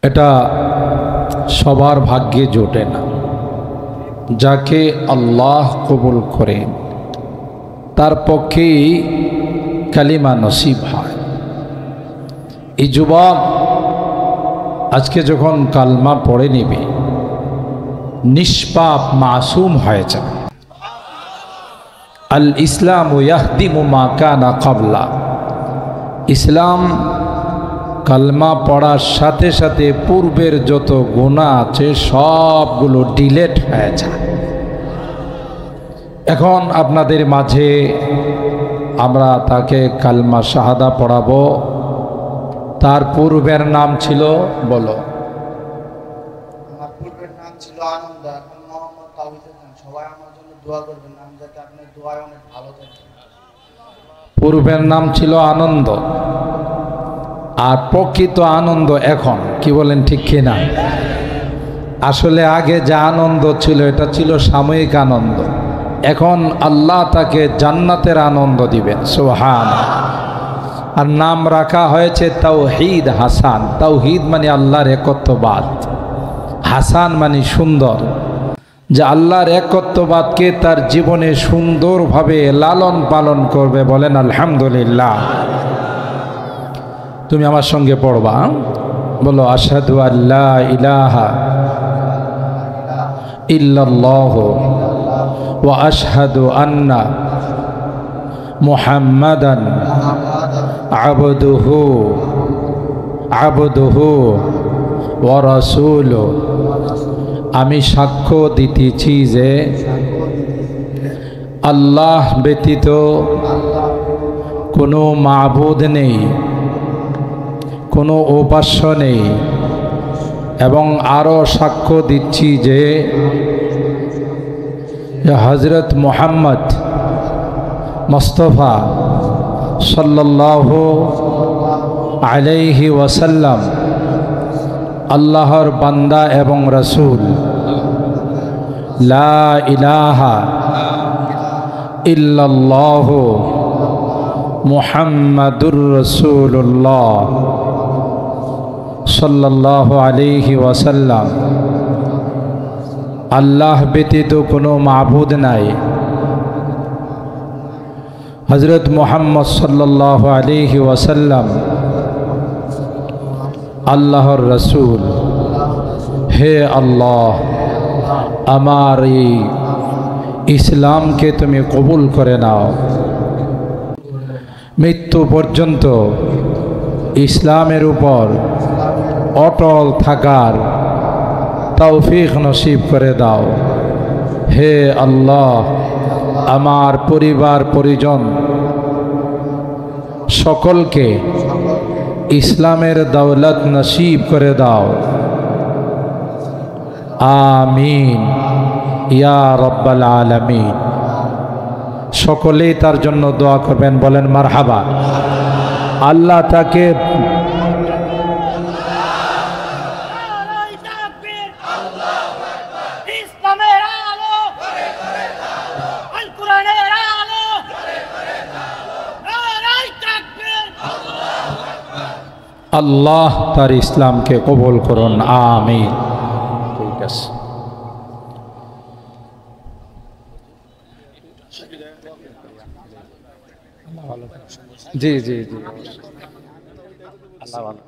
এটা সবার ভাগ্যে জোটে না। যাকে আল্লাহ কবুল করেন তার পক্ষেই কালিমা নসিব হয়। এই যুবক আজকে যখন কালমা পড়ে নেবে নিষ্পাপ মাসুম হয়ে যাবে। আল ইসলাম ইয়াহদিমু মা কানা ক্বাবলা। ইসলাম কালমা পড়ার সাথে সাথে পূর্বের যত গুনাহ আছে সবগুলো ডিলেট হয়ে যায়। এখন আপনাদের মাঝে আমরা তাকে কালমা শাহাদা পড়াবো। তার পূর্বের নাম ছিল, বলো। আমার পূর্বের নাম ছিল আনন্দ, এখন মোহাম্মদ তাওহীদ খান। সবাই আমার জন্য দোয়া করবেন, আমি যাতে আপনার দোয়ায় অনেক ভালো থাকি। পূর্বের নাম ছিল আনন্দ, আর প্রকৃত আনন্দ এখন, কি বলেন ঠিক কিনা? আসলে আগে যে আনন্দ ছিল এটা ছিল সাময়িক আনন্দ। এখন আল্লাহ তাকে জান্নাতের আনন্দ দিবেন, সুবহানাল্লাহ। আর নাম রাখা হয়েছে তাওহীদ হাসান। তাওহীদ মানে আল্লাহর একত্ববাদ, হাসান মানে সুন্দর। যে আল্লাহর একত্ববাদকে তার জীবনে সুন্দরভাবে লালন পালন করবে, বলেন আলহামদুলিল্লাহ। তুমি আমার সঙ্গে পড়বা, বলো আশহাদু আল্লা ইলাহা ইল্লাল্লাহু ওয়া আশহাদু আন্না মুহাম্মাদান আবদুহু ওয়া রাসূলুহু। আমি সাক্ষ্য দিতেছি যে আল্লাহ ব্যতীত কোনো মাবুদ নেই, কোনো উপাস্য নেই, এবং আরও সাক্ষ্য দিচ্ছি যে হযরত মুহাম্মদ মুস্তাফা সাল্লাল্লাহু আলাইহি ওয়াসাল্লাম আল্লাহর বান্দা এবং রাসূল। লা ইলাহা ইল্লাল্লাহু মুহাম্মাদুর রাসূলুল্লাহ সাল্লাল্লাহু আলাইহি ওয়াসাল্লাম। আল্লাহ ব্যতীত কোনো মাবুদ নাই, হযরত মুহাম্মদ সাল্লাল্লাহু আলাইহি ওয়াসাল্লাম আল্লাহর রাসূল। হে আল্লাহ, আমার এই ইসলামকে তুমি কবুল করে নাও। মৃত্যু পর্যন্ত ইসলামের উপর অটল থাকার তৌফিক নসিব করে দাও। হে আল্লাহ, আমার পরিবার পরিজন সকলকে ইসলামের দৌলত নসিব করে দাও। আমিন ইয়া রাব্বাল আলামিন। সকলেই তার জন্য দোয়া করবেন, বলেন মারহাবা। আল্লাহ তাকে আল্লাহ তার ইসলামকে কবুল করুন, আমিন। ঠিক আছে, জি জি জি, আল্লাহ ভালো।